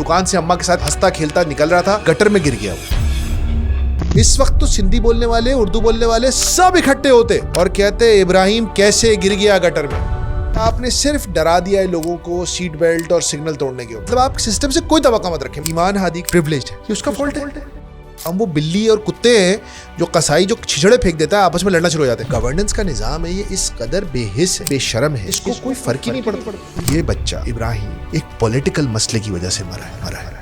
دکان سے اماں کے ساتھ ہنستا کھیلتا نکل رہا تھا, گٹر میں گر گیا وہ. اس وقت تو سندھی بولنے والے, اردو بولنے والے سب اکٹھے ہوتے اور کہتے ابراہیم کیسے گر گیا گٹر میں. آپ نے صرف ڈرا دیا ہے لوگوں کو سیٹ بیلٹ اور سگنل توڑنے کے. مطلب آپ سسٹم سے کوئی توقع مت رکھیں. ایمان ہادی پریویلیجڈ ہے, یہ اس کا فالٹ ہے. ہم وہ بلی اور کتے ہیں جو قصائی جو چھچڑے پھینک دیتا ہے, آپس میں لڑنا شروع ہو جاتے ہیں. گورننس کا نظام ہے یہ اس قدر بے حس ہے, بے شرم ہے, اس کو کوئی فرق ہی نہیں پڑتا. یہ بچہ ابراہیم ایک پولیٹیکل مسئلے کی وجہ سے مرا ہے.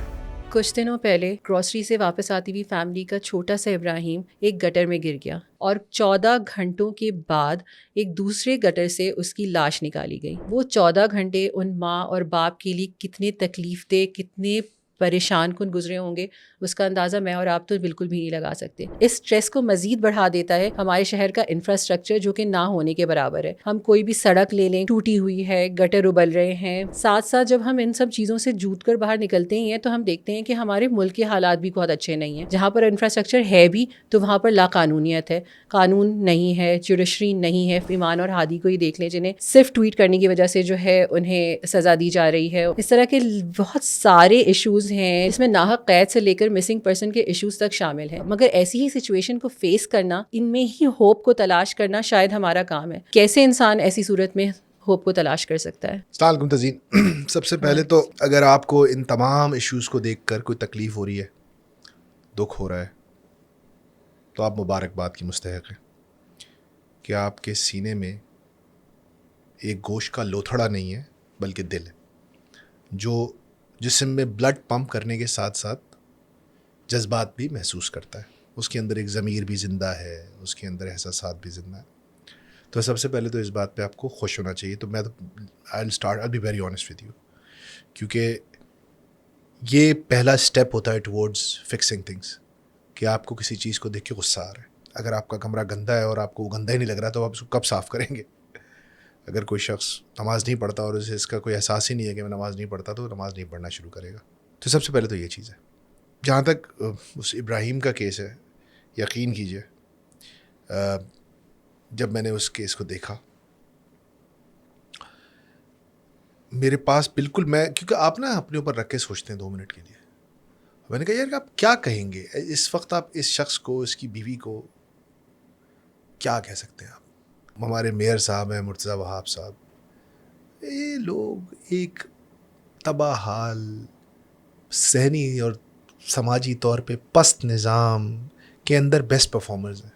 کچھ دنوں پہلے گروسری سے واپس آتی ہوئی فیملی کا چھوٹا سا ابراہیم ایک گٹر میں گر گیا اور 14 گھنٹوں کے بعد ایک دوسرے گٹر سے اس کی لاش نکالی گئی. وہ 14 گھنٹے ان ماں اور باپ کے لیے کتنے تکلیف دہ, کتنے پریشان کن گزرے ہوں گے, اس کا اندازہ میں اور آپ تو بالکل بھی نہیں لگا سکتے. اس اسٹریس کو مزید بڑھا دیتا ہے ہمارے شہر کا انفراسٹرکچر جو کہ نہ ہونے کے برابر ہے. ہم کوئی بھی سڑک لے لیں, ٹوٹی ہوئی ہے, گٹر ابل رہے ہیں. ساتھ ساتھ جب ہم ان سب چیزوں سے جوت کر باہر نکلتے ہی ہیں تو ہم دیکھتے ہیں کہ ہمارے ملک کے حالات بھی بہت اچھے نہیں ہیں. جہاں پر انفراسٹرکچر ہے بھی تو وہاں پر لا قانونیت ہے, قانون نہیں ہے, جوڈیشری نہیں ہے. ایمان اور ہادی کو ہی دیکھ لیں جنہیں صرف ٹویٹ کرنے کی وجہ سے جو ہے انہیں سزا دی جا رہی ہے. اس طرح کے بہت سارے ایشوز ہیں, اس میں ناحق قید سے لے کر مسنگ پرسن کے ایشوز تک شامل ہیں. مگر ایسی ہی سچویشن کو فیس کرنا, ان میں ہی ہوپ کو تلاش کرنا شاید ہمارا کام ہے. کیسے انسان ایسی صورت میں ہوپ کو تلاش کر سکتا ہے؟ السلام علیکم تزین. سب سے پہلے تو اگر آپ کو ان تمام ایشوز کو دیکھ کر کوئی تکلیف ہو رہی ہے, دکھ ہو رہا ہے, تو آپ مبارکباد کی مستحق ہیں کہ آپ کے سینے میں ایک گوشت کا لوتھڑا نہیں ہے بلکہ دل ہے, جو جسم میں بلڈ پمپ کرنے کے ساتھ ساتھ جذبات بھی محسوس کرتا ہے. اس کے اندر ایک ضمیر بھی زندہ ہے, اس کے اندر احساسات بھی زندہ ہے. تو سب سے پہلے تو اس بات پہ آپ کو خوش ہونا چاہیے. تو میں تو I'll be very honest with you, کیونکہ یہ پہلا سٹیپ ہوتا ہے ٹورڈز فکسنگ تھنگس, کہ آپ کو کسی چیز کو دیکھ کے غصہ آ رہا ہے. اگر آپ کا کمرہ گندا ہے اور آپ کو وہ گندا ہی نہیں لگ رہا تو آپ اس کو کب صاف کریں گے؟ اگر کوئی شخص نماز نہیں پڑھتا اور اسے اس کا کوئی احساس ہی نہیں ہے کہ میں نماز نہیں پڑھتا, تو نماز نہیں پڑھنا شروع کرے گا. تو سب سے پہلے تو یہ چیز ہے. جہاں تک اس ابراہیم کا کیس ہے, یقین کیجئے جب میں نے اس کیس کو دیکھا, میرے پاس بالکل میں, کیونکہ آپ نا اپنے اوپر رکھ کے سوچتے ہیں 2 منٹ کے لیے. میں نے کہا یار آپ کیا کہیں گے اس وقت, آپ اس شخص کو, اس کی بیوی کو کیا کہہ سکتے ہیں آپ؟ ہمارے میئر صاحب ہیں مرتضیٰ وہاب صاحب, یہ لوگ ایک تباہ حال ذہنی اور سماجی طور پہ پست نظام کے اندر بیسٹ پرفارمرز ہیں.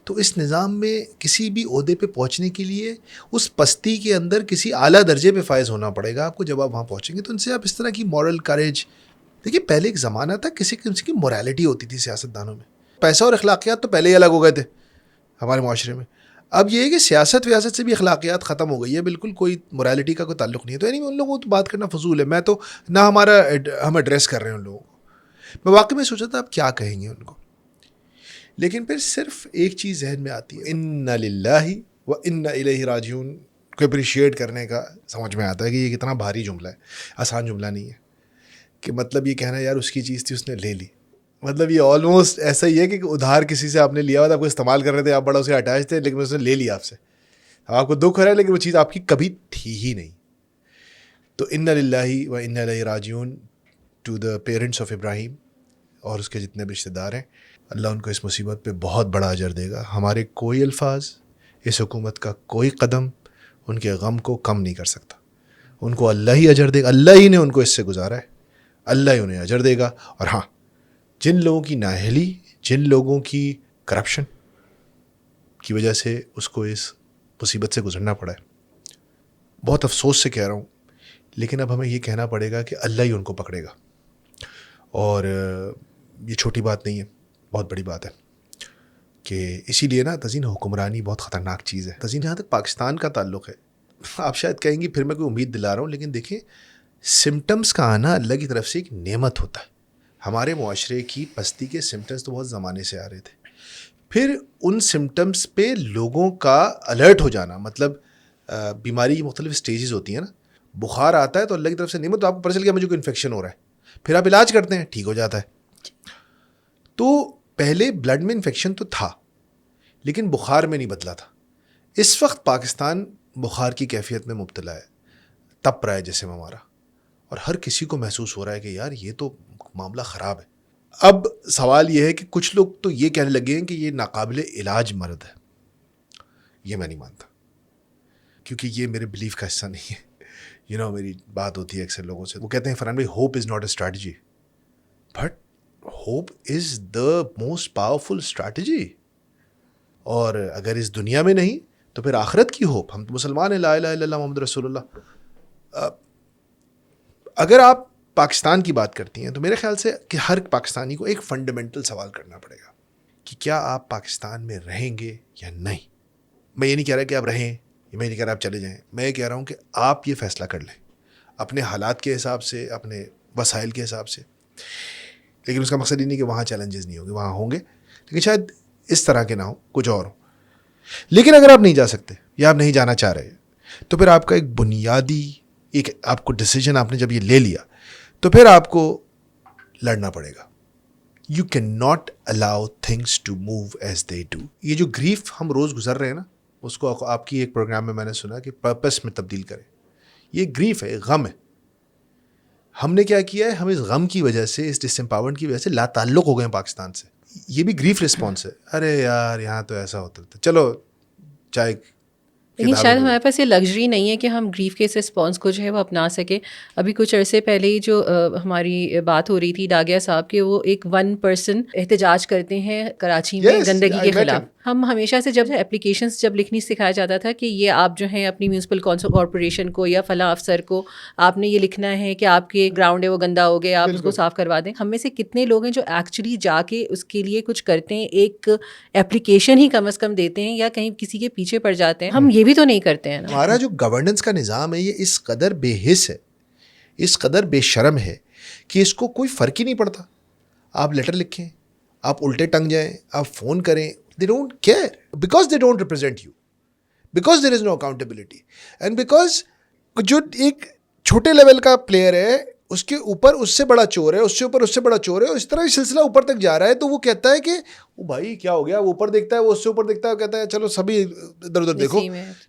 تو اس نظام میں کسی بھی عہدے پہ پہنچنے کے لیے اس پستی کے اندر کسی اعلیٰ درجے پہ فائز ہونا پڑے گا آپ کو. جب آپ وہاں پہنچیں گے تو ان سے آپ اس طرح کی مورل کریج, دیکھیے پہلے ایک زمانہ تھا کسی کی مورالٹی ہوتی تھی سیاستدانوں میں. پیسہ اور اخلاقیات تو پہلے ہی الگ ہو گئے تھے ہمارے معاشرے میں. اب یہ ہے کہ سیاست ویاست سے بھی اخلاقیات ختم ہو گئی ہے, بالکل کوئی مورالٹی کا کوئی تعلق نہیں ہے. تو یعنی ان لوگوں کو تو بات کرنا فضول ہے. میں تو نہ ہم ایڈریس کر رہے ہیں ان لوگوں کو. میں واقعی میں سوچا تھا آپ کیا کہیں گے ان کو, لیکن پھر صرف ایک چیز ذہن میں آتی ہے, انا للہ و انا الیہ راجعون کو اپریشیٹ کرنے کا سمجھ میں آتا ہے کہ یہ کتنا بھاری جملہ ہے, آسان جملہ نہیں ہے. کہ مطلب یہ کہنا یار اس کی چیز تھی اس نے لے لی, مطلب یہ آلموسٹ ایسا ہی ہے کہ ادھار کسی سے آپ نے لیا ہوا تھا, آپ کو استعمال کر رہے تھے, آپ بڑا اسے اٹیچ تھے, لیکن اس نے لے لیا آپ سے. اب آپ کو دکھ ہو رہا ہے لیکن وہ چیز آپ کی کبھی تھی ہی نہیں. تو انا للہ و انا الیہ راجعون ٹو دا پیرنٹس آف ابراہیم اور اس کے جتنے بھی رشتہ دار ہیں. اللہ ان کو اس مصیبت پہ بہت بڑا اجر دے گا. ہمارے کوئی الفاظ, اس حکومت کا کوئی قدم ان کے غم کو کم نہیں کر سکتا. ان کو اللہ ہی اجر دے گا, اللہ ہی نے ان کو اس سے گزارا ہے, اللہ ہی انہیں اجر دے گا. اور ہاں, جن لوگوں کی نااہلی, جن لوگوں کی کرپشن کی وجہ سے اس کو اس مصیبت سے گزرنا پڑا ہے, بہت افسوس سے کہہ رہا ہوں, لیکن اب ہمیں یہ کہنا پڑے گا کہ اللہ ہی ان کو پکڑے گا. اور یہ چھوٹی بات نہیں ہے, بہت بڑی بات ہے. کہ اسی لیے نا تزین حکمرانی بہت خطرناک چیز ہے. تزین جہاں تک پاکستان کا تعلق ہے, آپ شاید کہیں گی پھر میں کوئی امید دلا رہا ہوں, لیکن دیکھیں سمٹمز کا آنا اللہ کی طرف سے ایک نعمت ہوتا ہے. ہمارے معاشرے کی پستی کے سمٹمز تو بہت زمانے سے آ رہے تھے. پھر ان سمٹمز پہ لوگوں کا الرٹ ہو جانا, مطلب بیماری کی مختلف سٹیجز ہوتی ہیں نا. بخار آتا ہے تو اللہ کی طرف سے نعمت, تو آپ کو پتہ چل گیا مجھے کوئی انفیکشن ہو رہا ہے, پھر آپ علاج کرتے ہیں, ٹھیک ہو جاتا ہے. تو پہلے بلڈ میں انفیکشن تو تھا لیکن بخار میں نہیں بدلا تھا. اس وقت پاکستان بخار کی کیفیت میں مبتلا ہے, تپ رہا ہے جسم ہمارا, اور ہر کسی کو محسوس ہو رہا ہے کہ یار یہ تو معاملہ خراب ہے. اب سوال یہ ہے کہ کچھ لوگ تو یہ کہنے لگے ہیں کہ یہ ناقابل علاج مرض ہے. یہ میں نہیں مانتا, کیونکہ یہ میرے بلیف کا حصہ نہیں ہے. میری بات ہوتی ہے اکثر لوگوں سے, وہ کہتے ہیں فرحان بھائی hope is not a strategy, but hope is the most powerful strategy. اور اگر اس دنیا میں نہیں تو پھر آخرت کی ہوپ. ہم تو مسلمان ہیں, لا الہ الا اللہ محمد رسول اللہ. اگر آپ پاکستان کی بات کرتی ہیں تو میرے خیال سے کہ ہر پاکستانی کو ایک فنڈامنٹل سوال کرنا پڑے گا کہ کیا آپ پاکستان میں رہیں گے یا نہیں. میں یہ نہیں کہہ رہا کہ آپ رہیں, میں نہیں کہہ رہا آپ چلے جائیں, میں یہ کہہ رہا ہوں کہ آپ یہ فیصلہ کر لیں اپنے حالات کے حساب سے, اپنے وسائل کے حساب سے. لیکن اس کا مقصد یہ نہیں کہ وہاں چیلنجز نہیں ہوں گے, وہاں ہوں گے, لیکن شاید اس طرح کے نہ ہوں, کچھ اور ہوں. لیکن اگر آپ نہیں جا سکتے یا آپ نہیں جانا چاہ رہے تو پھر آپ کا ایک بنیادی ایک آپ کو ڈیسیجن آپ نے جب یہ لے لیا تو پھر آپ کو لڑنا پڑے گا. You can not allow things to move as they do. یہ جو گریف ہم روز گزر رہے ہیں نا, اس کو آپ کی ایک پروگرام میں نے سنا کہ پرپس میں تبدیل کریں. یہ گریف ہے, غم ہے. ہم نے کیا کیا ہے, ہم اس غم کی وجہ سے, اس ڈس امپاورمنٹ کی وجہ سے لا تعلق ہو گئے ہیں پاکستان سے. یہ بھی گریف رسپانس ہے. ارے یار یہاں تو ایسا ہوتا تھا, چلو چائے. لیکن شاید ہمارے پاس یہ لگژری نہیں ہے کہ ہم گریف کے اس رسپانس کو جو ہے وہ اپنا سکیں. ابھی کچھ عرصے پہلے ہی جو ہماری بات ہو رہی تھی ڈاگیا صاحب کے, وہ ایک 1 پرسن احتجاج کرتے ہیں کراچی میں گندگی کے خلاف. ہم ہمیشہ سے جب اپلیکیشنس جب لکھنی سکھایا جاتا تھا کہ یہ آپ جو ہیں اپنی میونسپل کارپوریشن کو یا فلاں افسر کو آپ نے یہ لکھنا ہے کہ آپ کے گراؤنڈ ہے وہ گندا ہو گیا, آپ اس کو صاف کروا دیں. ہم میں سے کتنے لوگ ہیں جو ایکچولی جا کے اس کے لیے کچھ کرتے ہیں, ایک اپلیکیشن ہی کم از کم دیتے ہیں یا کہیں کسی کے پیچھے پڑ جاتے ہیں. ہم یہ بھی تو نہیں کرتے ہیں. ہمارا جو گورننس کا نظام ہے یہ اس قدر بے حس ہے, اس قدر بے شرم ہے کہ اس کو کوئی فرق ہی نہیں پڑتا. آپ لیٹر لکھیں, آپ الٹے ٹنگ جائیں, آپ فون کریں, they don't care because they don't represent you, because there is no accountability, and because جو ایک چھوٹے لیول کا پلیئر ہے اس کے اوپر اس سے بڑا چور ہے, اس سے اوپر اس سے بڑا چور ہے, اس طرح سلسلہ اوپر تک جا رہا ہے. تو وہ کہتا ہے کہ وہ بھائی کیا ہو گیا, وہ اوپر دیکھتا ہے, وہ اس سے اوپر دیکھتا ہے, وہ کہتا ہے چلو سبھی ادھر ادھر دیکھو,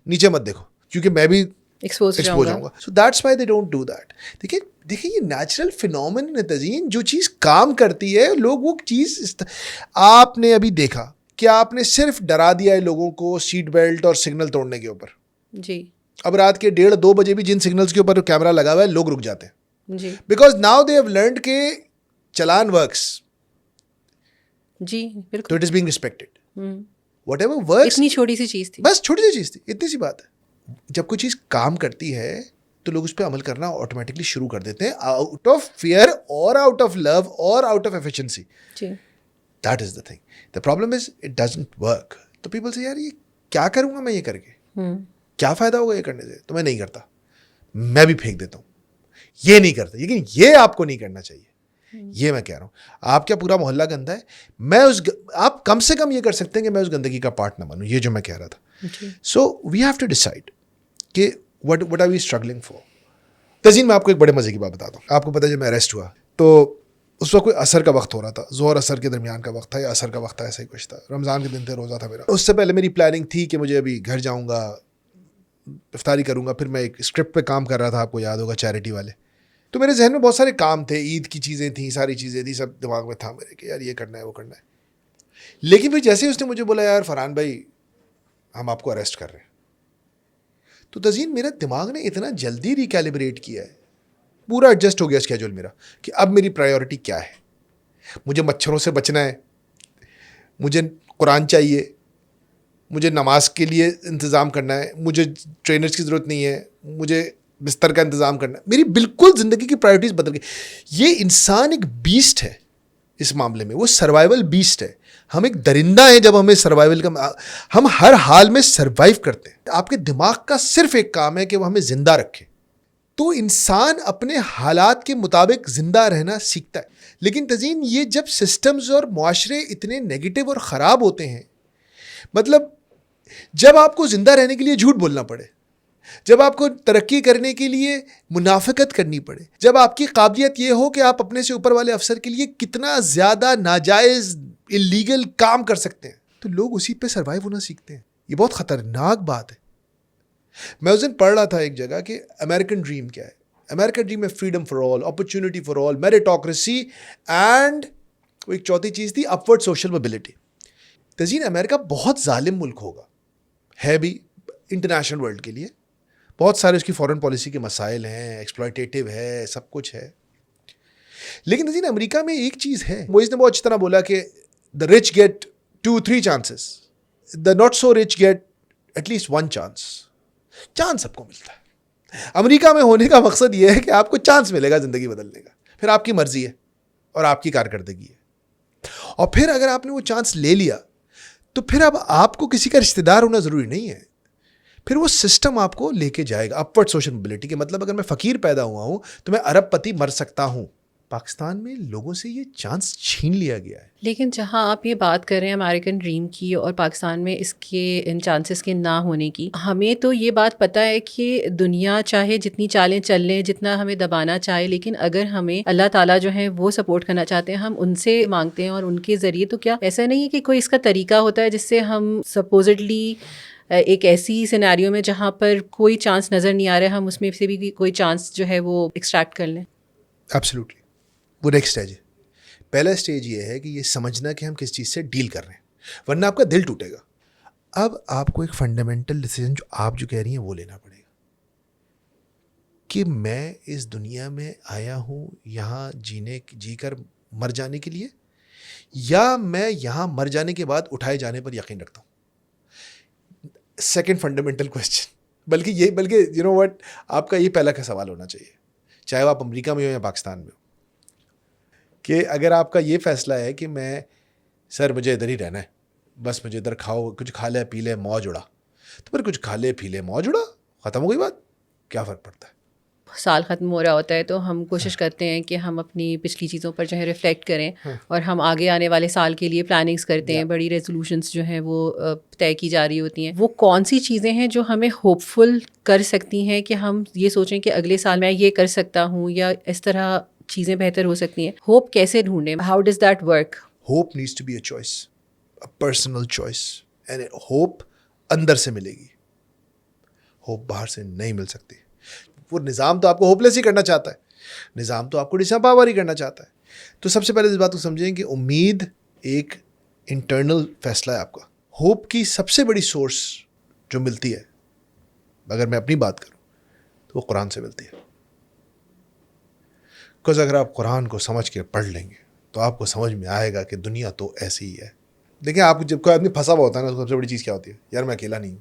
نیچے مت دیکھو کیونکہ میں بھی ایکسپوز جاؤں گا. So that's why they don't do that. دیکھیں یہ نیچرل فینومین ہے تزین, جو چیز کام کرتی ہے لوگ وہ چیز. آپ نے ابھی دیکھا کہ آپ نے صرف ڈرا دیا ہے لوگوں کو سیٹ بیلٹ اور سگنل توڑنے کے اوپر. جی. اب رات کے 1:30-2 بجے بھی جن سگنلز کے اوپر کیمرہ لگا ہوا ہے لوگ رک جاتے ہیں. جی. Because now they have learned کہ چلان ورکس. جی بالکل. تو it is being respected. Whatever works. اتنی چھوٹی سی چیز تھی, بس چھوٹی سی چیز تھی, اتنی سی بات ہے. جب کوئی چیز کام کرتی ہے تو لوگ اس پہ عمل کرنا آٹومیٹکلی شروع کر دیتے ہیں, آؤٹ آف فیئر اور آؤٹ آف لو اور آؤٹ آف ایفیشنسی. جی. That is the thing. The problem is it doesn't work. تو people say یار یہ کیا کروں گا میں یہ کر کے, کیا فائدہ ہوگا یہ کرنے سے, تو میں نہیں کرتا, میں بھی پھینک دیتا ہوں, یہ نہیں کرتا. لیکن یہ آپ کو نہیں کرنا چاہیے, یہ میں کہہ رہا ہوں. آپ کیا پورا محلہ گندا ہے, میں آپ کم سے کم یہ کر سکتے ہیں کہ میں اس گندگی کا پارٹ نہ بنوں, یہ جو میں کہہ رہا تھا. سو وی ہیو ٹو ڈیسائڈ کہ what are we struggling for. تزین میں آپ کو ایک بڑے مزے کی بات بتاتا ہوں. آپ کو پتہ ہے جب میں اریسٹ ہوا تو اس وقت کوئی عصر کا وقت ہو رہا تھا, ظہر عصر کے درمیان کا وقت تھا یا عصر کا وقت تھا, ایسا ہی کچھ تھا. رمضان کے دن تھے, روزہ تھا میرا. اس سے پہلے میری پلاننگ تھی کہ مجھے ابھی گھر جاؤں گا, افطاری کروں گا. پھر میں ایک اسکرپٹ پہ کام کر رہا تھا, آپ کو یاد ہوگا, چیریٹی والے. تو میرے ذہن میں بہت سارے کام تھے, عید کی چیزیں تھیں, ساری چیزیں تھیں, سب دماغ میں تھا میرے کہ یار یہ کرنا ہے وہ کرنا ہے. لیکن پھر جیسے اس نے مجھے بولا یار فرحان بھائی ہم آپ کو اریسٹ کر رہے ہیں, تو تزین میرا دماغ نے اتنا جلدی ریکیلیبریٹ کیا ہے, پورا ایڈجسٹ ہو گیا اسکیجول میرا, کہ اب میری پرائیورٹی کیا ہے. مجھے مچھروں سے بچنا ہے, مجھے قرآن چاہیے, مجھے نماز کے لیے انتظام کرنا ہے, مجھے ٹرینرز کی ضرورت نہیں ہے, مجھے بستر کا انتظام کرنا ہے. میری بالکل زندگی کی پرائیورٹیز بدل گئی. یہ انسان ایک بیسٹ ہے اس معاملے میں, وہ سروائیول بیسٹ ہے. ہم ایک درندہ ہیں جب ہمیں سروائیول کا, ہم ہر حال میں سروائیو کرتے ہیں. آپ کے دماغ کا صرف ایک کام ہے کہ وہ ہمیں زندہ رکھے. تو انسان اپنے حالات کے مطابق زندہ رہنا سیکھتا ہے. لیکن تزین یہ جب سسٹمز اور معاشرے اتنے نیگیٹو اور خراب ہوتے ہیں, مطلب جب آپ کو زندہ رہنے کے لیے جھوٹ بولنا پڑے, جب آپ کو ترقی کرنے کے لیے منافقت کرنی پڑے, جب آپ کی قابلیت یہ ہو کہ آپ اپنے سے اوپر والے افسر کے لیے کتنا زیادہ ناجائز اللیگل کام کر سکتے ہیں, تو لوگ اسی پہ سروائیو ہونا سیکھتے ہیں. یہ بہت خطرناک بات ہے. میں اس دن پڑھ رہا تھا ایک جگہ کہ امریکن ڈریم کیا ہے. امریکہ ڈریم ہے freedom for all, opportunity for all, میریٹوکریسی, and وہ ایک چوتھی چیز تھی اپورڈ سوشل موبلٹی. تزین امریکہ بہت ظالم ملک ہوگا, ہے بھی انٹرنیشنل ورلڈ کے لیے, بہت سارے اس کی فورن پالیسی کے مسائل ہیں, ایکسپلائٹیٹیو ہے, سب کچھ ہے. لیکن تزین امریکہ میں ایک چیز ہے, وہ اس نے بہت اچھی طرح بولا کہ the rich get 2-3 chances, the not so rich get at least 1 chance. Chance سب کو ملتا ہے. امریکہ میں ہونے کا مقصد یہ ہے کہ آپ کو چانس ملے گا زندگی بدلنے کا, پھر آپ کی مرضی ہے اور آپ کی کارکردگی ہے. اور پھر اگر آپ نے وہ چانس لے لیا تو پھر اب آپ کو کسی کا رشتہ دار ہونا ضروری نہیں ہے, پھر وہ سسٹم آپ کو لے کے جائے گا اپورڈ سوشل موبلٹی کے. مطلب اگر میں فقیر پیدا ہوا ہوں تو میں ارب پتی مر سکتا ہوں. پاکستان میں لوگوں سے یہ چانس چھین لیا گیا ہے. لیکن جہاں آپ یہ بات کر رہے ہیں امریکن ڈریم کی اور پاکستان میں اس کے ان چانسز کے نہ ہونے کی, ہمیں تو یہ بات پتہ ہے کہ دنیا چاہے جتنی چالیں چل لیں, جتنا ہمیں دبانا چاہے, لیکن اگر ہمیں اللہ تعالیٰ جو ہے وہ سپورٹ کرنا چاہتے ہیں, ہم ان سے مانگتے ہیں اور ان کے ذریعے. تو کیا ایسا نہیں ہے کہ کوئی اس کا طریقہ ہوتا ہے جس سے ہم سپوزڈلی ایک ایسی سینیریو میں جہاں پر کوئی چانس نظر نہیں آ رہا ہے, ہم اس میں سے بھی کوئی چانس جو ہے وہ ایکسٹریکٹ کر لیں؟ ایبسلیوٹلی. وہ نیکسٹ اسٹیج ہے. پہلا اسٹیج یہ ہے کہ یہ سمجھنا کہ ہم کس چیز سے ڈیل کر رہے ہیں, ورنہ آپ کا دل ٹوٹے گا. اب آپ کو ایک فنڈامنٹل ڈیسیجن جو آپ جو کہہ رہی ہیں وہ لینا پڑے گا کہ میں اس دنیا میں آیا ہوں یہاں جی کر مر جانے کے لیے, یا میں یہاں مر جانے کے بعد اٹھائے جانے پر یقین رکھتا ہوں. سیکنڈ فنڈامنٹل کوسچن, بلکہ یو نو وٹ, آپ کا یہ پہلا کا سوال ہونا چاہیے, چاہے وہ آپ امریکہ میں ہو یا پاکستان میں ہو, کہ اگر آپ کا یہ فیصلہ ہے کہ میں سر مجھے ادھر ہی رہنا ہے, بس مجھے ادھر کھاؤ, کچھ کھا لے پی لے موج اڑا, تو پھر کچھ کھا لے پی لے موج اڑا, ختم ہو گئی بات. کیا فرق پڑتا ہے؟ سال ختم ہو رہا ہوتا ہے تو ہم کوشش کرتے ہیں کہ ہم اپنی پچھلی چیزوں پر جو ہے ریفلیکٹ کریں, اور ہم آگے آنے والے سال کے لیے پلاننگس کرتے ہیں. بڑی ریزولوشنس جو ہیں وہ طے کی جا رہی ہوتی ہیں. وہ کون سی چیزیں ہیں جو ہمیں ہوپ فل کر سکتی ہیں کہ ہم یہ سوچیں کہ اگلے سال میں یہ کر سکتا ہوں, یا اس طرح چیزیں بہتر ہو سکتی ہیں؟ ہوپ کیسے ڈھونڈیں؟ How does that work? Hope needs to be a choice, a personal choice. And hope اندر سے ملے گی, ہوپ باہر سے نہیں مل سکتی. وہ نظام تو آپ کو ہوپ لیس ہی کرنا چاہتا ہے, نظام تو آپ کو ڈس امپاور ہی کرنا چاہتا ہے. تو سب سے پہلے اس بات کو سمجھیں کہ امید ایک انٹرنل فیصلہ ہے آپ کا. ہوپ کی سب سے بڑی سورس جو ملتی ہے, اگر میں اپنی بات کروں تو وہ قرآن سے ملتی ہے. بکاز اگر آپ قرآن کو سمجھ کے پڑھ لیں گے تو آپ کو سمجھ میں آئے گا کہ دنیا تو ایسی ہی ہے. دیکھیں, آپ جب کوئی آدمی پھنسا ہوا ہوتا ہے نا, تو سب سے بڑی چیز کیا ہوتی ہے, یار میں اکیلا نہیں ہوں,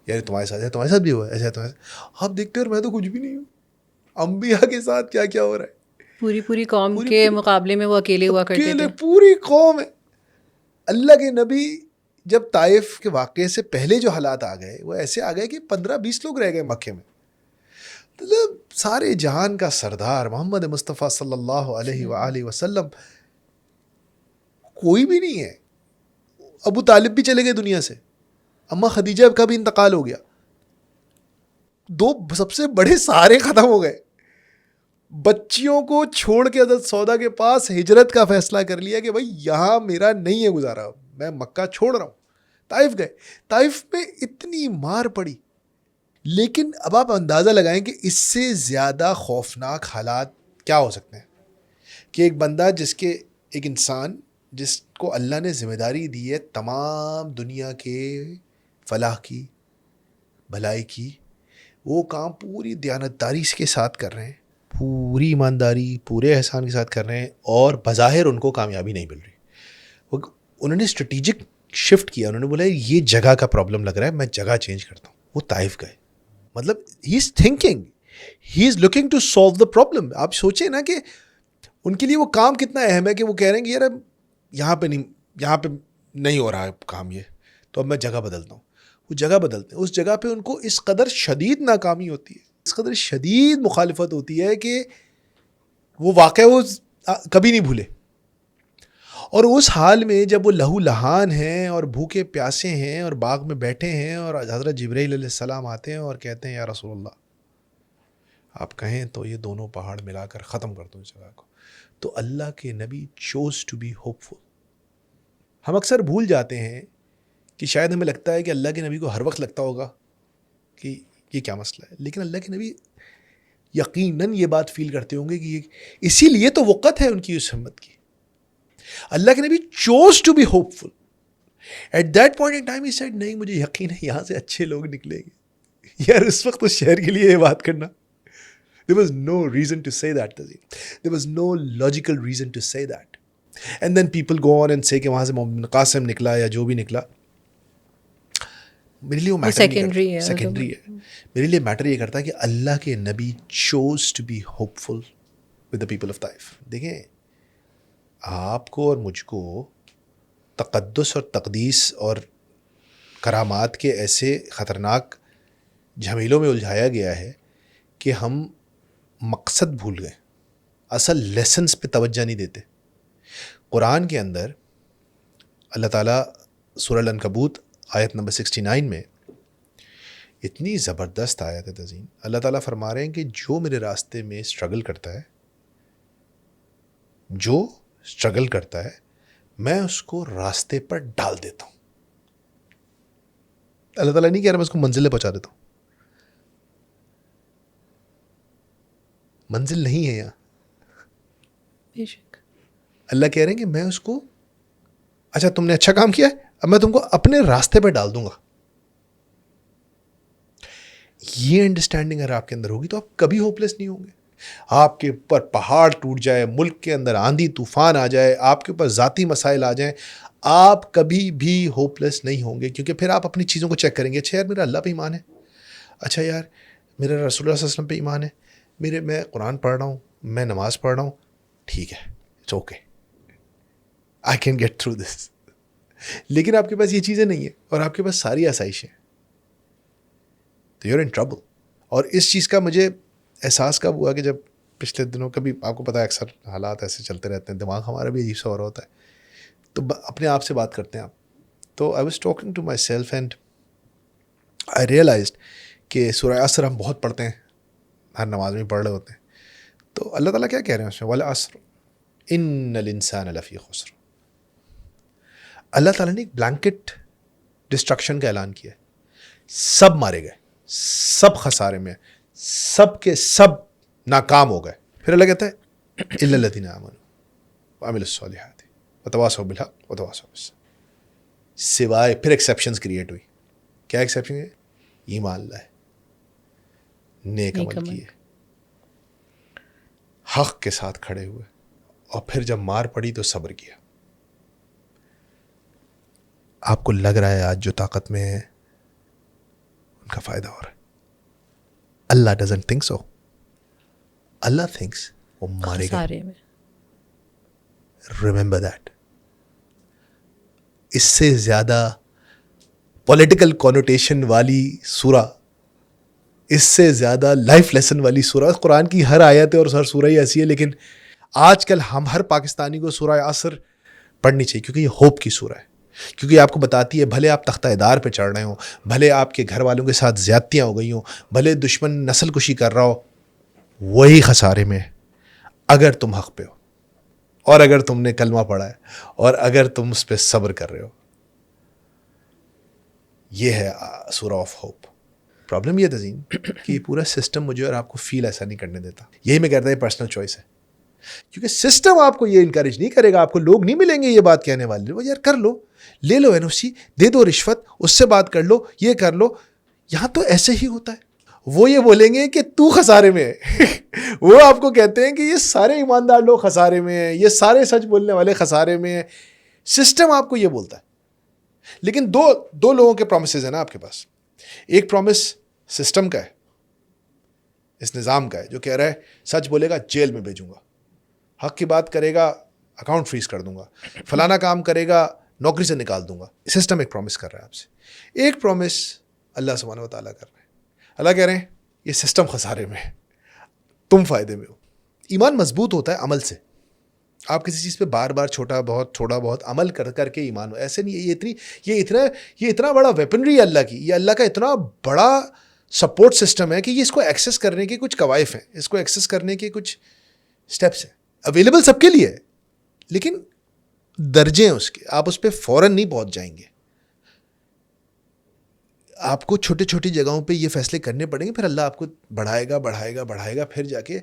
یار تمہارے ساتھ ہے, تمہارے ساتھ بھی ہوا ہے, ایسا ہے تمہارے ساتھ. آپ دیکھتے ہیں اور میں تو کچھ بھی نہیں ہوں. انبیاء کے ساتھ کیا کیا ہو رہا ہے, پوری قوم کے مقابلے میں وہ اکیلے ہوا کرتے تھے. پوری قوم ہے. اللہ کے نبی جب طائف کے واقعے سے پہلے جو حالات آ گئے وہ ایسے آ گئے کہ 15-20 لوگ رہ گئے مکے میں. مطلب سارے جہان کا سردار محمد مصطفیٰ صلی اللہ علیہ وآلہ وسلم کوئی بھی نہیں ہے. ابو طالب بھی چلے گئے دنیا سے, اما خدیجہ کا بھی انتقال ہو گیا, 2 سب سے بڑے سارے ختم ہو گئے. بچیوں کو چھوڑ کے حضرت سودا کے پاس ہجرت کا فیصلہ کر لیا کہ بھائی یہاں میرا نہیں ہے گزارا, میں مکہ چھوڑ رہا ہوں. طائف گئے, طائف میں اتنی مار پڑی. لیکن اب آپ اندازہ لگائیں کہ اس سے زیادہ خوفناک حالات کیا ہو سکتے ہیں کہ ایک بندہ ایک انسان جس کو اللہ نے ذمہ داری دی ہے تمام دنیا کے فلاح کی, بھلائی کی, وہ کام پوری دیانتداری کے ساتھ کر رہے ہیں, پوری ایمانداری پورے احسان کے ساتھ کر رہے ہیں, اور بظاہر ان کو کامیابی نہیں مل رہی. انہوں نے اسٹریٹجک شفٹ کیا, انہوں نے بولا یہ جگہ کا پرابلم لگ رہا ہے, میں جگہ چینج کرتا ہوں. وہ طائف گئے. مطلب he is thinking, he is looking to solve the problem. آپ سوچیں نا کہ ان کے لیے وہ کام کتنا اہم ہے کہ وہ کہہ رہے ہیں کہ یار یہاں پہ نہیں ہو رہا ہے کام, یہ تو اب میں جگہ بدلتا ہوں. وہ جگہ بدلتے ہیں, اس جگہ پہ ان کو اس قدر شدید ناکامی ہوتی ہے, اس قدر شدید مخالفت ہوتی ہے کہ وہ واقعہ وہ کبھی نہیں بھولے. اور اس حال میں جب وہ لہو لہان ہیں اور بھوکے پیاسے ہیں اور باغ میں بیٹھے ہیں, اور حضرت جبرائیل علیہ السلام آتے ہیں اور کہتے ہیں یا رسول اللہ آپ کہیں تو یہ دونوں پہاڑ ملا کر ختم کر دو اس جگہ کو. تو اللہ کے نبی چوز ٹو بی ہوپ فل. ہم اکثر بھول جاتے ہیں کہ شاید ہمیں لگتا ہے کہ اللہ کے نبی کو ہر وقت لگتا ہوگا کہ یہ کیا مسئلہ ہے, لیکن اللہ کے نبی یقیناً یہ بات فیل کرتے ہوں گے کہ اسی لیے تو وقت ہے ان کی اس ہمت کی. اللہ کے نبی چوز ٹو بی ہوپ فل. At that point in time he said نہیں مجھے یقین ہے یہاں سے اچھے لوگ نکلیں گے. یار اس وقت اس شہر کے لیے یہ بات کرنا, there was no reason to say that. There was no logical reason to say that. And then people go on and say کہ وہاں سے محمد بن قاسم نکلا یا جو بھی نکلا. میرے لیے وہ میٹر سیکنڈری ہے. میرے لیے میٹر یہ کرتا ہے کہ اللہ کے نبی chose to be hope full with the people of Taif. دیکھیں آپ کو اور مجھ کو تقدس اور تقدیس اور کرامات کے ایسے خطرناک جھمیلوں میں الجھایا گیا ہے کہ ہم مقصد بھول گئے, اصل لیسنس پہ توجہ نہیں دیتے. قرآن کے اندر اللہ تعالیٰ سورہ العنکبوت آیت نمبر 69 میں اتنی زبردست آیت ہے تزین. اللہ تعالیٰ فرما رہے ہیں کہ جو میرے راستے میں اسٹرگل کرتا ہے میں اس کو راستے پر ڈال دیتا ہوں. اللہ تعالیٰ نہیں کہہ رہا میں اس کو منزل پہنچا دیتا ہوں. منزل نہیں ہے یہاں. اللہ کہہ رہے ہیں کہ میں اس کو, اچھا تم نے اچھا کام کیا ہے اب میں تم کو اپنے راستے پہ ڈال دوں گا. یہ انڈرسٹینڈنگ اگر آپ کے اندر ہوگی تو آپ کبھی ہوپلیس نہیں ہوں گے. آپ کے اوپر پہاڑ ٹوٹ جائے, ملک کے اندر آندھی طوفان آ جائے, آپ کے اوپر ذاتی مسائل آ جائیں, آپ کبھی بھی ہوپلیس نہیں ہوں گے. کیونکہ پھر آپ اپنی چیزوں کو چیک کریں گے. اچھا یار میرا اللہ پہ ایمان ہے, اچھا یار میرا رسول اللہ صلی اللہ علیہ وسلم پہ ایمان ہے, میں قرآن پڑھ رہا ہوں, میں نماز پڑھ رہا ہوں, ٹھیک ہے, it's okay, I can get through this. لیکن آپ کے پاس یہ چیزیں نہیں ہیں اور آپ کے پاس ساری آسائشیں, تو یو آر ان ٹربل. اور اس چیز کا مجھے احساس کب ہوا کہ جب پچھلے دنوں کبھی آپ کو پتا ہے اکثر حالات ایسے چلتے رہتے ہیں, دماغ ہمارا بھی عجیب سا ہو رہا ہوتا ہے, تو اپنے آپ سے بات کرتے ہیں آپ. تو I was talking to myself and I realised کہ سورہ عصر ہم بہت پڑھتے ہیں, ہر نماز میں پڑھ رہے ہوتے ہیں. تو اللہ تعالیٰ کیا کہہ رہے ہیں اس میں, والعصر ان الانسان لفی خسر. اللہ تعالیٰ نے ایک بلینکٹ ڈسٹرکشن کا اعلان کیا ہے. سب مارے گئے, سب خسارے میں, سب کے سب ناکام ہو گئے. پھر اللہ کہتا ہے الا الذین آمنوا وعملوا الصالحات وتواصوا بالحق وتواصوا بالصبر. سوائے, پھر ایکسیپشنز کریٹ ہوئی. کیا ایکسیپشن ہے؟ ایمان لائے, نیک عمل کیے, حق کے ساتھ کھڑے ہوئے, اور پھر جب مار پڑی تو صبر کیا. آپ کو لگ رہا ہے آج جو طاقت میں ہے ان کا فائدہ ہو رہا ہے. Allah doesn't think so. Allah thinks وہ مارے گا. Remember that. اس سے زیادہ پولیٹیکل کونوٹیشن والی سورہ, اس سے زیادہ لائف لیسن والی سورہ, قرآن کی ہر آیت اور ہر سورہ ہی ایسی ہے, لیکن آج کل ہم ہر پاکستانی کو سورہ عصر پڑھنی چاہیے, کیونکہ یہ ہوپ کی سورہ ہے. کیونکہ یہ آپ کو بتاتی ہے بھلے آپ تختہ دار پہ چڑھ رہے ہوں, بھلے آپ کے گھر والوں کے ساتھ زیادتیاں ہو گئی ہوں, بھلے دشمن نسل کشی کر رہا ہو, وہی خسارے میں اگر تم حق پہ ہو, اور اگر تم نے کلمہ پڑھا ہے, اور اگر تم اس پہ صبر کر رہے ہو. یہ ہے سورہ آف ہوپ. پرابلم یہ تزین کہ یہ پورا سسٹم مجھے اور آپ کو فیل ایسا نہیں کرنے دیتا. یہی میں کہتا ہوں یہ پرسنل چوائس ہے, کیونکہ سسٹم آپ کو یہ انکریج نہیں کرے گا. آپ کو لوگ نہیں ملیں گے یہ بات کہنے والے, وہ یار کر لو, لے لو NOC, دے دو رشوت, اس سے بات کر لو, یہ کر لو. یہاں تو ایسے ہی ہوتا ہے. وہ یہ بولیں گے کہ تو خسارے میں ہے. وہ آپ کو کہتے ہیں کہ یہ سارے ایماندار لوگ خسارے میں ہیں, یہ سارے سچ بولنے والے خسارے میں ہیں. سسٹم آپ کو یہ بولتا ہے. لیکن دو لوگوں کے پرومسز ہیں نا آپ کے پاس. ایک پرومس سسٹم کا ہے, اس نظام کا ہے, جو کہہ رہا ہے سچ بولے گا جیل میں بھیجوں گا, حق کی بات کرے گا اکاؤنٹ فریز کر دوں گا, فلانا کام کرے گا نوکری سے نکال دوں گا. سسٹم ایک پرومس کر رہا ہے آپ سے. ایک پرومس اللہ سبحانہ و تعالیٰ کر رہے ہیں. اللہ کہہ رہے ہیں یہ سسٹم خسارے میں ہے, تم فائدے میں ہو. ایمان مضبوط ہوتا ہے عمل سے. آپ کسی چیز پہ بار بار چھوٹا بہت عمل کر کے ایمان ہو. ایسے نہیں, یہ اتنا بڑا ویپنری ہے اللہ کی, یہ اللہ کا اتنا بڑا سپورٹ سسٹم ہے کہ یہ اس کو ایکسیس کرنے کے کچھ قوائف ہیں, اس کو ایکسیس کرنے کے کچھ سٹیپس ہیں. اویلیبل سب کے لیے ہے, لیکن درجے ہیں اس کے, آپ اس پہ فوراً نہیں پہنچ جائیں گے. آپ کو چھوٹی چھوٹی جگہوں پہ یہ فیصلے کرنے پڑیں گے, پھر اللہ آپ کو بڑھائے گا, پھر جا کے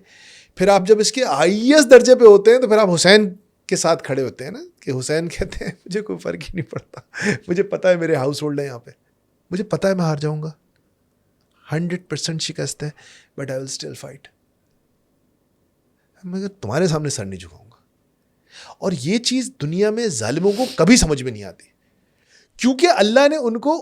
پھر آپ جب اس کے آئیس درجے پہ ہوتے ہیں تو پھر آپ حسین کے ساتھ کھڑے ہوتے ہیں نا, کہ حسین کہتے ہیں مجھے کوئی فرق ہی نہیں پڑتا, مجھے پتا ہے میرے ہاؤس ہولڈ ہے یہاں پہ, مجھے پتا ہے میں ہار جاؤں گا, 100% شکست ہے, but I will still fight. مگر تمہارے سامنے سر نہیں جھکاؤں گا. اور یہ چیز دنیا میں ظالموں کو کبھی سمجھ میں نہیں آتی, کیونکہ اللہ نے ان کو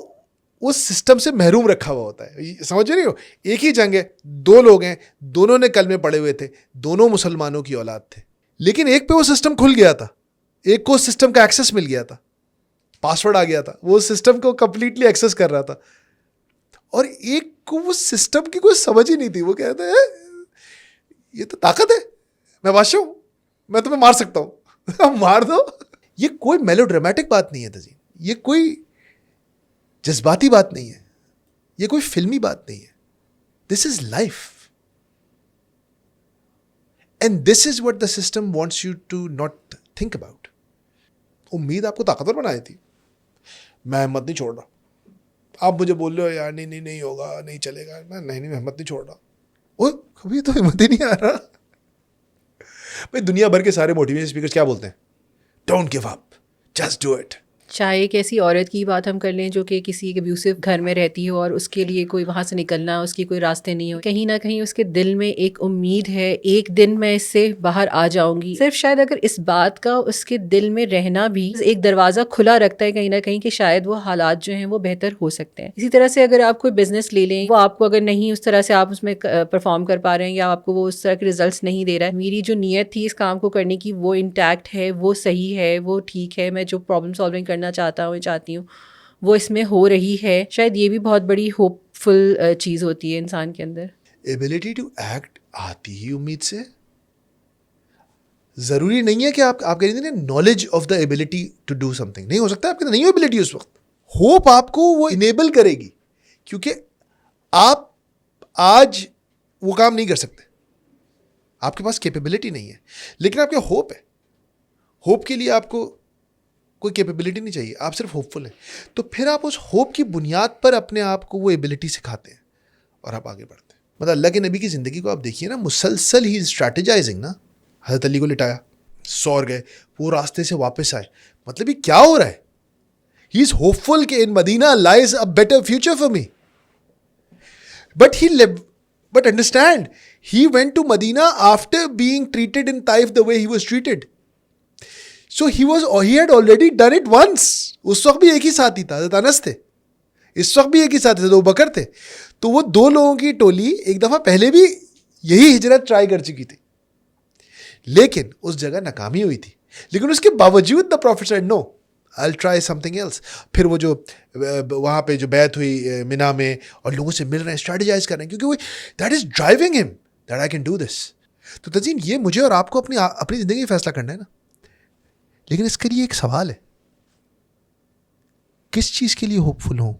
اس سسٹم سے محروم رکھا ہوا ہوتا ہے. سمجھ رہی ہو, ایک ہی جنگ ہے, 2 لوگ ہیں, دونوں نے کلمے پڑے ہوئے تھے, دونوں مسلمانوں کی اولاد تھے, لیکن ایک پہ وہ سسٹم کھل گیا تھا, ایک کو اس سسٹم کا ایکسس مل گیا تھا, پاسورڈ آ گیا تھا, وہ سسٹم کو کمپلیٹلی ایکسس کر رہا تھا, اور ایک کو وہ سسٹم کی کوئی سمجھ ہی نہیں تھی. وہ کہتا ہے یہ تو طاقت ہے, میں بادشاہ ہوں, میں تمہیں مار سکتا ہوں, مار دو. یہ کوئی میلو ڈرامیٹک بات نہیں ہے تزین, یہ کوئی جذباتی بات نہیں ہے, یہ کوئی فلمی بات نہیں ہے. This is life, and this is what the system wants you to not think about. امید آپ کو طاقتور بنائی تھی, میں ہمت نہیں چھوڑ رہا. آپ مجھے بول رہے ہو یار نہیں ہوگا, نہیں چلے گا, میں ہمت نہیں چھوڑ رہا. اوہ کبھی تو ہمت ہی نہیں آ رہا. بھائی دنیا بھر کے سارے موٹیویشن اسپیکرز کیا بولتے ہیں؟ Don't give up, just do it. چاہے ایک ایسی عورت کی بات ہم کر لیں جو کہ کسی ایک ابیوسو گھر میں رہتی ہو اور اس کے لیے کوئی وہاں سے نکلنا, اس کی کوئی راستے نہیں ہو, کہیں نہ کہیں اس کے دل میں ایک امید ہے ایک دن میں اس سے باہر آ جاؤں گی. صرف شاید اگر اس بات کا اس کے دل میں رہنا بھی ایک دروازہ کھلا رکھتا ہے کہیں نہ کہیں کہ شاید وہ حالات جو ہیں وہ بہتر ہو سکتے ہیں. اسی طرح سے اگر آپ کوئی بزنس لے لیں, وہ آپ کو اگر نہیں اس طرح سے آپ اس میں پرفارم کر پا رہے ہیں یا آپ کو وہ اس طرح کے ریزلٹس نہیں دے رہا ہے, میری جو نیت تھی اس کام کو کرنے کی وہ انٹیکٹ ہے, وہ صحیح ہے, وہ ٹھیک ہے, میں جو پرابلم سالونگ کرنا چاہتا ہوں وہ اس میں ہو رہی ہے, شاید یہ بھی بہت بڑی ہوپ فل چیز ہوتی ہے انسان کے اندر. ایبلٹی ٹو ایکٹ آتی ہی امید سے. ضروری نہیں ہے کہ آپ کہہ رہے ہیں knowledge of the ability to do something, نہیں ہو سکتا آپ کے نہیں ہو ایبلٹی اس وقت. ہوپ آپ کو وہ انیبل کرے گی, کیونکہ آپ آج وہ کام نہیں کر سکتے, آپ کے پاس کیپیبلٹی نہیں ہے, لیکن آپ کے ہوپ ہے. ہوپ کے لیے آپ کو کوئی کیپیبلٹی نہیں چاہیے, آپ صرف ہوپ فل ہیں. تو پھر آپ اس ہوپ کی بنیاد پر اپنے آپ کو وہ ایبلٹی سکھاتے ہیں اور آپ آگے بڑھتے ہیں. مطلب اللہ کے نبی کی زندگی کو آپ دیکھیے نا, مسلسل ہی اسٹریٹجائزنگ نا. حضرت علی کو لٹایا, سور گئے, وہ راستے سے واپس آئے, مطلب یہ کیا ہو رہا ہے؟ ہی از ہوپ فل کہ in Medina lies a better future for me. But understand, he went to Medina after being treated in Taif the way he was treated. So he had already done it once. اس وقت بھی ایک ہی ساتھی تھا, حضرت انس تھے, اس وقت بھی ایک ہی ساتھی تھے, 2 بکر تھے. تو وہ 2 لوگوں کی ٹولی ایک دفعہ پہلے بھی یہی ہجرت ٹرائی کر چکی تھی, لیکن اس جگہ ناکامی ہوئی تھی. لیکن اس کے باوجود the prophet said no, I'll try something else. پھر وہ جو وہاں پہ جو بیعت ہوئی مینا میں, اور لوگوں سے مل رہے ہیں, اسٹریٹجائز کر رہے ہیں, کیونکہ وہ دیٹ از ڈرائیونگ ہم that I can do this. تو تزین یہ مجھے اور آپ کو اپنی زندگی میں فیصلہ کرنا ہے نا, لیکن اس کے لیے ایک سوال ہے, کس چیز کے لیے ہوپ فل ہوں,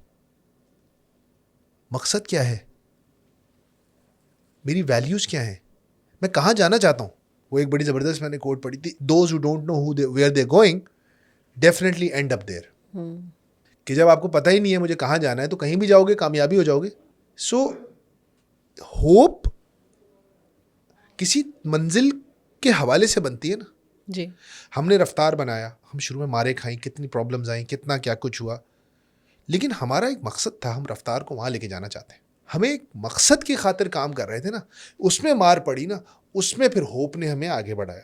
مقصد کیا ہے, میری ویلیوز کیا ہیں, میں کہاں جانا چاہتا ہوں. وہ ایک بڑی زبردست میں نے کوٹ پڑھی تھی, those who don't know where they going definitely end up there. کہ جب آپ کو پتہ ہی نہیں ہے مجھے کہاں جانا ہے تو کہیں بھی جاؤ گے کامیابی ہو جاؤ گے. سو ہوپ کسی منزل کے حوالے سے بنتی ہے نا. جی, ہم نے رفتار بنایا, ہم شروع میں مارے کھائیں, کتنی پرابلمز آئیں, کتنا کیا کچھ ہوا, لیکن ہمارا ایک مقصد تھا, ہم رفتار کو وہاں لے کے جانا چاہتے ہیں. ہمیں ایک مقصد کی خاطر کام کر رہے تھے نا, اس میں مار پڑی نا, اس میں پھر ہوپ نے ہمیں آگے بڑھایا.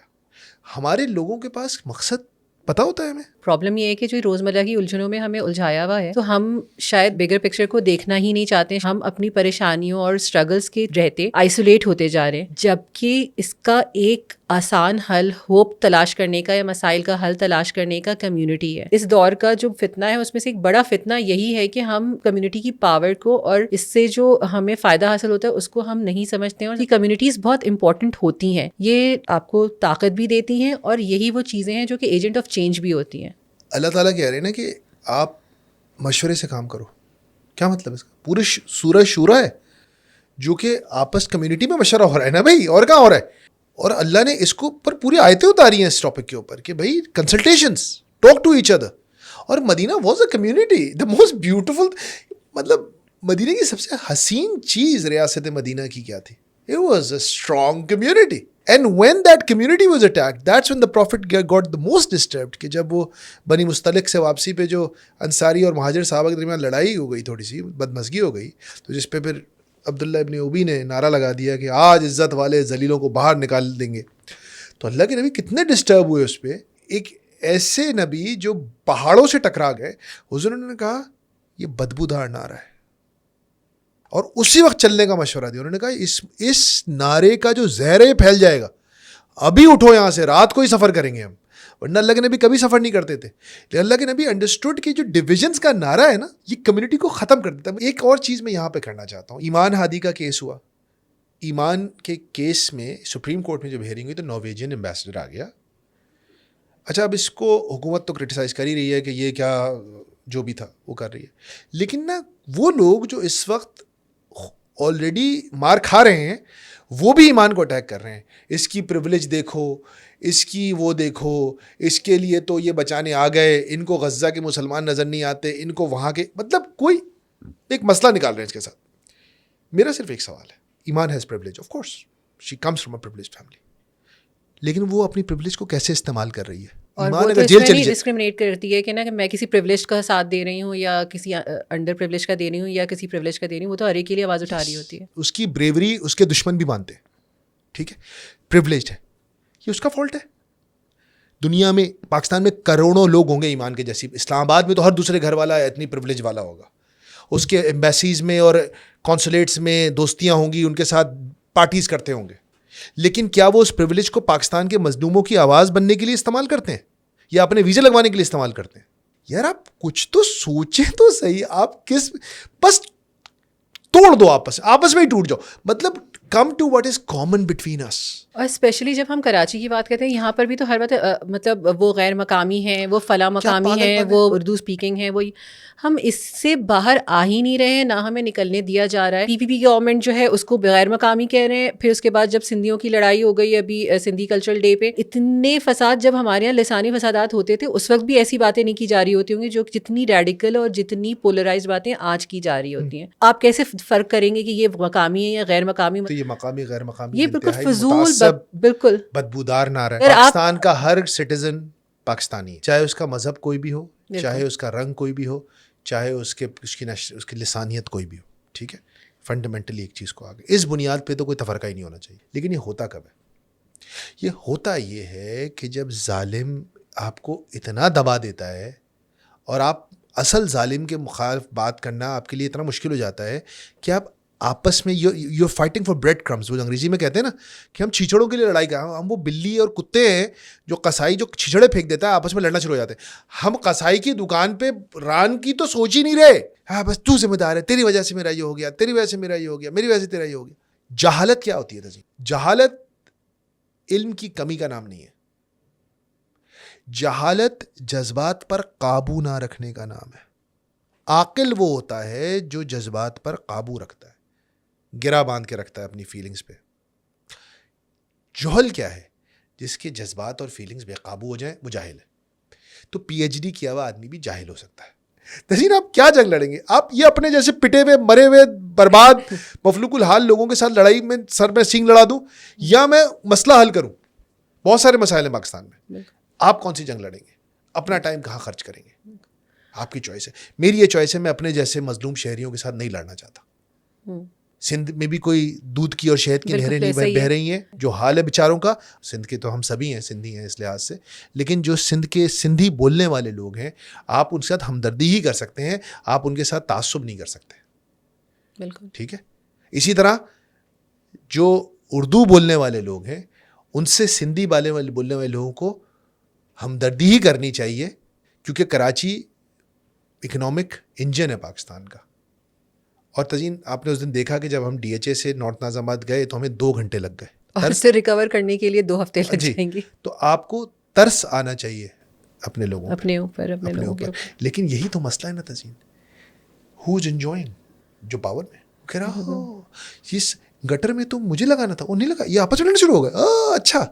ہمارے لوگوں کے پاس مقصد پتا ہوتا ہے ہمیں. پرابلم یہ ہے کہ جو روزمرہ کی الجھنوں میں ہمیں الجھایا ہوا ہے, تو ہم شاید بگر پکچر کو دیکھنا ہی نہیں چاہتے. ہم اپنی پریشانیوں اور اسٹرگلس کے رہتے آئسولیٹ ہوتے جا رہے ہیں, جبکہ اس کا ایک آسان حل ہوپ تلاش کرنے کا یا مسائل کا حل تلاش کرنے کا کمیونٹی ہے. اس دور کا جو فتنہ ہے اس میں سے ایک بڑا فتنہ یہی ہے کہ ہم کمیونٹی کی پاور کو اور اس سے جو ہمیں فائدہ حاصل ہوتا ہے اس کو ہم نہیں سمجھتے ہیں. اور یہ کمیونٹیز بہت امپورٹنٹ ہوتی ہیں, یہ آپ کو طاقت بھی دیتی ہیں, اور یہی وہ چیزیں ہیں جو کہ ایجنٹ آف چینج بھی ہوتی ہیں. اللہ تعالیٰ کہہ رہے ہیں نا کہ آپ مشورے سے کام کرو. کیا مطلب اس کا؟ پورے سورہ شورا ہے جو کہ آپس کمیونٹی میں مشورہ ہو رہا ہے نا بھائی, اور کہاں ہو رہا ہے. اور اللہ نے اس کو پر پوری آیتیں اتاری ہیں اس ٹاپک کے اوپر کہ بھائی consultations, talk to each other. اور Medina was a community, the most beautiful. مطلب مدینہ کی سب سے حسین چیز ریاست مدینہ کی کیا تھی؟ It was a strong community. And when that community was attacked, that's when the Prophet got the most disturbed. کہ جب وہ بنی مستلق سے واپسی پہ جو انصاری اور مہاجر صحابہ کے درمیان لڑائی ہو گئی، تھوڑی سی بدمزگی ہو گئی، تو جس پہ پھر عبداللہ ابن ابی نے نعرہ لگا دیا کہ آج عزت والے ذلیلوں کو باہر نکال دیں گے، تو اللہ کے نبی کتنے ڈسٹرب ہوئے اس پہ. ایک ایسے نبی جو پہاڑوں سے ٹکرا گئے، حضور نے کہا یہ بدبودار نعرہ ہے، اور اسی وقت چلنے کا مشورہ دیا. انہوں نے کہا اس نعرے کا جو زہر ہے پھیل جائے گا، ابھی اٹھو یہاں سے، رات کو ہی سفر کریں گے ہم. ورنہ اللہ کے نبی کبھی سفر نہیں کرتے تھے. لیکن اللہ کے نبی انڈرسٹوڈ کہ جو ڈویژنس کا نعرہ ہے نا، یہ کمیونٹی کو ختم کر دیتا ہے. ایک اور چیز میں یہاں پہ کرنا چاہتا ہوں. ایمان ہادی کا کیس ہوا. ایمان کے کیس میں سپریم کورٹ میں جب ہیئرنگ ہوئی تو نارویجین ایمبیسڈر آ گیا. اچھا، اب اس کو حکومت تو کرٹیسائز کر ہی رہی ہے کہ یہ کیا جو بھی تھا وہ کر رہی ہے، لیکن نا وہ لوگ جو اس وقت آلریڈی مار کھا رہے ہیں وہ بھی ایمان کو اٹیک کر رہے ہیں. اس کی پریولیج دیکھو، اس کی وہ دیکھو، اس کے لیے تو یہ بچانے آ گئے، ان کو غزہ کے مسلمان نظر نہیں آتے، ان کو وہاں کے، مطلب کوئی ایک مسئلہ نکال رہے ہیں اس کے ساتھ. میرا صرف ایک سوال ہے. ایمان has privilege, of course she comes from a privileged family, لیکن وہ اپنی پریولیج کو کیسے استعمال کر رہی ہے؟ اور وہ تو اس میں نہیں ڈسکریمنیٹ کرتی ہے کہ نا کہ میں کسی پریولیج کا ساتھ دے رہی ہوں یا کسی انڈر پریولیج کا دے رہی ہوں یا کسی پریولیج کا دے رہی ہوں. وہ تو ہر ایک کے لیے آواز اٹھا رہی ہوتی ہے. اس کی بریوری اس کے دشمن بھی مانتے ہیں. ٹھیک ہے، پریولیجڈ ہے، یہ اس کا فالٹ ہے. دنیا میں، پاکستان میں کروڑوں لوگ ہوں گے ایمان کے جیسی. اسلام آباد میں تو ہر دوسرے گھر والا اتنی پریولیج والا ہوگا. اس کے ایمبیسیز میں اور کونسولیٹس میں دوستیاں ہوں گی، ان کے ساتھ پارٹیز کرتے ہوں گے. لیکن کیا وہ اس پریولیج کو پاکستان کے مظلوموں کی آواز بننے کے لیے استعمال کرتے ہیں یا اپنے ویزے لگوانے کے لیے استعمال کرتے ہیں؟ یار آپ کچھ تو سوچیں تو صحیح. آپ کس، بس توڑ دو، آپس میں ہی ٹوٹ جاؤ. مطلب come to what is common between us. اور اسپیشلی جب ہم کراچی کی بات کرتے ہیں، یہاں پر بھی تو ہر بات مطلب وہ غیر مقامی ہیں، وہ فلاں مقامی ہیں، وہ اردو اسپیکنگ ہیں، وہ ہم اس سے باہر آ ہی نہیں رہے ہیں، نہ ہمیں نکلنے دیا جا رہا ہے. پی گورنمنٹ جو ہے اس کو غیر مقامی کہہ رہے ہیں. پھر اس کے بعد جب سندھیوں کی لڑائی ہو گئی ابھی سندھی کلچرل ڈے پہ، اتنے فساد جب ہمارے یہاں لسانی فسادات ہوتے تھے اس وقت بھی ایسی باتیں نہیں کی جا رہی ہوتی ہوں گی جو جتنی ریڈیکل اور جتنی پولرائز باتیں آج کی جا رہی ہوتی ہیں. آپ کیسے فرق کریں گے کہ یہ مقامی ہے یا غیر مقامی؟ تو یہ مقامی غیر مقامی، یہ بالکل فضول، بالکل بدبودار نعرہ ہے. پاکستان کا ہر سٹیزن پاکستانی ہے، چاہے اس کا مذہب کوئی بھی ہو، چاہے اس کا رنگ کوئی بھی ہو، چاہے اس کی لسانیت کوئی بھی ہو. ٹھیک ہے، فنڈامنٹلی ایک چیز کو آگے اس بنیاد پہ تو کوئی تفرقہ ہی نہیں ہونا چاہیے. لیکن یہ ہوتا کب ہے؟ یہ ہوتا یہ ہے کہ جب ظالم آپ کو اتنا دبا دیتا ہے اور آپ اصل ظالم کے مخالف بات کرنا آپ کے لیے اتنا مشکل ہو جاتا ہے کہ آپ آپس میں یو فائٹنگ فار بریڈ کرمز. وہ انگریزی میں کہتے ہیں نا کہ ہم چھچڑوں کے لیے لڑائی کر، ہم وہ بلی اور کتے ہیں جو قصائی جو چھچڑے پھینک دیتا ہے، آپس میں لڑنا شروع ہو جاتے ہیں. ہم قصائی کی دکان پہ ران کی تو سوچ ہی نہیں رہے. ہاں بس تو ذمہ دار ہے، تیری وجہ سے میرا یہ ہو گیا، تیری وجہ سے میرا یہ ہو گیا، میری وجہ سے تیرا یہ ہو گیا. جہالت کیا ہوتی ہے؟ جہالت علم کی کمی کا نام نہیں ہے. جہالت جذبات پر قابو نہ رکھنے کا نام ہے. عاقل وہ ہوتا ہے جو جذبات پر قابو رکھتا ہے، گرا باندھ کے رکھتا ہے اپنی فیلنگز پہ. جہل کیا ہے؟ جس کے جذبات اور فیلنگز بے قابو ہو جائیں وہ جاہل ہے. تو پی ایچ ڈی کیا ہوا آدمی بھی جاہل ہو سکتا ہے. تزین آپ کیا جنگ لڑیں گے؟ آپ یہ اپنے جیسے پٹے ہوئے مرے ہوئے برباد مفلوک الحال لوگوں کے ساتھ لڑائی میں سر میں سینگ لڑا دوں یا میں مسئلہ حل کروں؟ بہت سارے مسائل ہیں پاکستان میں. آپ کون سی جنگ لڑیں گے؟ اپنا ٹائم کہاں خرچ کریں گے؟ آپ کی چوائس ہے. میری یہ چوائس ہے، میں اپنے جیسے مظلوم شہریوں کے ساتھ نہیں لڑنا چاہتا. سندھ میں بھی کوئی دودھ کی اور شہد کی نہریں نہیں بہہ رہی ہیں. جو حال ہے بیچاروں کا، سندھ کے تو ہم سبھی ہیں، سندھی ہیں اس لحاظ سے، لیکن جو سندھ کے سندھی بولنے والے لوگ ہیں، آپ ان کے ساتھ ہمدردی ہی کر سکتے ہیں، آپ ان کے ساتھ تعصب نہیں کر سکتے. بالکل ٹھیک ہے. اسی طرح جو اردو بولنے والے لوگ ہیں ان سے سندھی بولنے والے لوگوں کو ہمدردی ہی کرنی چاہیے، کیونکہ کراچی اکنامک انجن ہے پاکستان کا. اور تزین آپ نے اس دن دیکھا کہ جب ہم ڈی ایچ اے سے نارتھ ناظم آباد گئے تو ہمیں 2 گھنٹے لگ گئے، اور اس سے ریکور کرنے کے لیے 2 ہفتے لگ جائیں گے. تو آپ کو ترس آنا چاہیے اپنے لوگوں اپنے اوپر. لیکن یہی تو مسئلہ ہے نا تزین، ہوز انجوائنگ، جو پاور میں کہہ رہا ہو اس گٹر میں تو مجھے لگانا تھا، وہ نہیں لگا، یہ آپس میں لڑنا شروع ہو گئے. اچھا،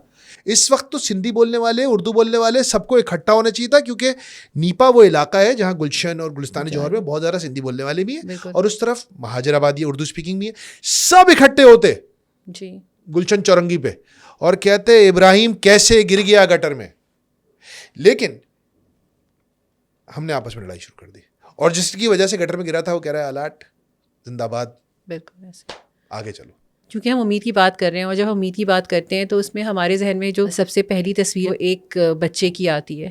اس وقت تو سندھی بولنے والے, اردو بولنے والے سب کو اکٹھا ہونا چاہیے تھا, کیونکہ نیپا وہ علاقہ ہے جہاں گلشن اور گلستان جوہر میں بہت زیادہ سندھی بولنے والے بھی ہیں, اور اس طرف مہاجر آبادی اردو اسپیکنگ بھی ہے. سب اکٹھے ہوتے جی گلشن چورنگی پہ اور کہتے ابراہیم کیسے گر گیا گٹر میں. لیکن ہم نے آپس میں لڑائی شروع کر دی, اور جس کی وجہ سے گٹر میں گرا تھا وہ کہہ رہا ہے الاٹ زندہ باد, بالکل ایسے, آگے چلو. کیونکہ ہم امید کی بات کر رہے ہیں, اور جب ہم امید کی بات کرتے ہیں تو اس میں ہمارے ذہن میں جو سب سے پہلی تصویر ایک بچے کی آتی ہے,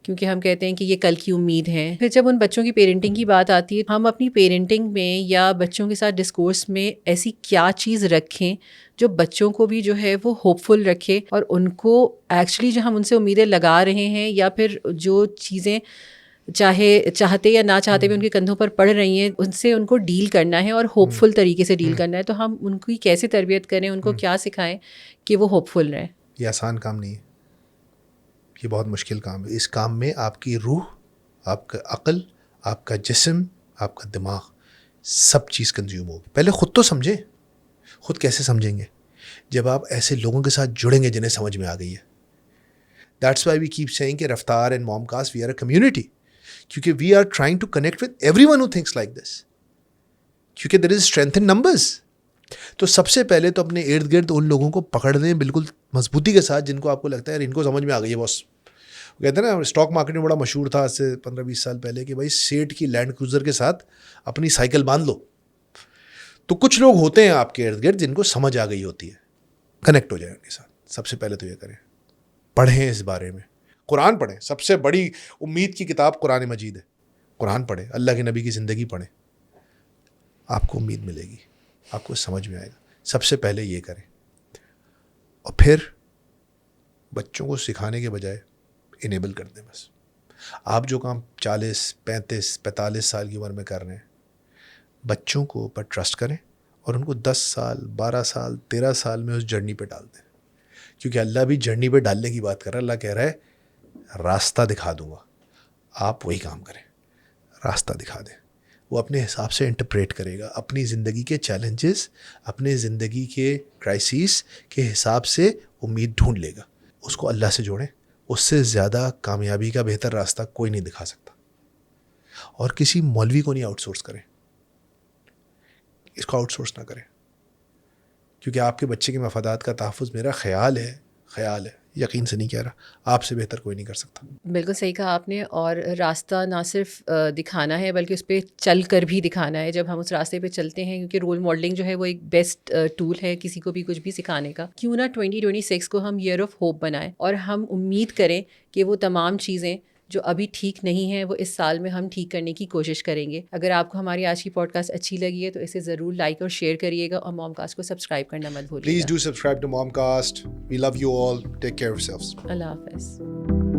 کیونکہ ہم کہتے ہیں کہ یہ کل کی امید ہے. پھر جب ان بچوں کی پیرنٹنگ کی بات آتی ہے, ہم اپنی پیرنٹنگ میں یا بچوں کے ساتھ ڈسکورس میں ایسی کیا چیز رکھیں جو بچوں کو بھی جو ہے وہ ہوپ فل رکھے, اور ان کو ایکچولی جو ہم ان سے امیدیں لگا رہے ہیں یا پھر جو چیزیں چاہے چاہتے یا نہ چاہتے بھی ان کے کندھوں پر پڑ رہی ہیں, ان سے ان کو ڈیل کرنا ہے اور ہوپ فل طریقے سے ڈیل کرنا ہے. تو ہم ان کی کیسے تربیت کریں, ان کو کیا سکھائیں کہ وہ ہوپ فل رہیں. یہ آسان کام نہیں ہے, یہ بہت مشکل کام ہے. اس کام میں آپ کی روح, آپ کا عقل, آپ کا جسم, آپ کا دماغ, سب چیز کنزیوم ہوگی. پہلے خود تو سمجھیں. خود کیسے سمجھیں گے؟ جب آپ ایسے لوگوں کے ساتھ جڑیں گے جنہیں سمجھ میں آ گئی ہے. That's why we keep seeing کہ رفتار and mom cast we are a community, کیونکہ we are trying to connect with everyone who thinks like this, کیونکہ there is strength in numbers. تو سب سے پہلے تو اپنے ارد گرد ان لوگوں کو پکڑ دیں بالکل مضبوطی کے ساتھ جن کو آپ کو لگتا ہے یار ان کو سمجھ میں آ گئی ہے بس. کہتے ہیں نا اسٹاک مارکیٹ میں بڑا مشہور تھا آج سے 15-20 سال پہلے کہ بھائی سیٹ کی لینڈ کروزر کے ساتھ اپنی سائیکل باندھ لو. تو کچھ لوگ ہوتے ہیں آپ کے ارد گرد جن کو سمجھ آ گئی ہوتی ہے, کنیکٹ ہو جائے ان کے ساتھ. سب سے پہلے تو یہ کریں, پڑھیں اس بارے میں, قرآن پڑھیں. سب سے بڑی امید کی کتاب قرآن مجید ہے. قرآن پڑھیں, اللہ کے نبی کی زندگی پڑھیں, آپ کو امید ملے گی, آپ کو سمجھ میں آئے گا. سب سے پہلے یہ کریں, اور پھر بچوں کو سکھانے کے بجائے انیبل کر دیں. بس آپ جو کام 40, 35, 45 سال کی عمر میں کر رہے ہیں, بچوں کو اوپر ٹرسٹ کریں اور ان کو 10 سال, 12 سال, 13 سال میں اس جرنی پہ ڈال دیں. کیونکہ اللہ بھی جرنی پہ ڈالنے کی بات کر رہا ہے. اللہ کہہ رہا ہے راستہ دکھا دوں گا, آپ وہی کام کریں, راستہ دکھا دیں. وہ اپنے حساب سے انٹرپریٹ کرے گا, اپنی زندگی کے چیلنجز, اپنے زندگی کے کرائسس کے حساب سے امید ڈھونڈ لے گا. اس کو اللہ سے جوڑیں. اس سے زیادہ کامیابی کا بہتر راستہ کوئی نہیں دکھا سکتا. اور کسی مولوی کو نہیں آؤٹ سورس کریں, اس کو آؤٹ سورس نہ کریں, کیونکہ آپ کے بچے کے مفادات کا تحفظ میرا خیال ہے, یقین سے نہیں کہہ رہا, آپ سے بہتر کوئی نہیں کر سکتا. بالکل صحیح کہا آپ نے. اور راستہ نہ صرف دکھانا ہے بلکہ اس پہ چل کر بھی دکھانا ہے. جب ہم اس راستے پہ چلتے ہیں, کیونکہ رول ماڈلنگ جو ہے وہ ایک بیسٹ ٹول ہے کسی کو بھی کچھ بھی سکھانے کا. کیوں نہ 2026 کو ہم ایئر آف ہوپ بنائیں, اور ہم امید کریں کہ وہ تمام چیزیں جو ابھی ٹھیک نہیں ہیں وہ اس سال میں ہم ٹھیک کرنے کی کوشش کریں گے. اگر آپ کو ہماری آج کی پوڈ کاسٹ اچھی لگی ہے تو اسے ضرور لائک اور شیئر کریے گا, اور موم کاسٹ کو سبسکرائب کرنا مت بھولیے گا. Please do subscribe to Momcast. We love you all. Take care of yourselves. اللہ حافظ.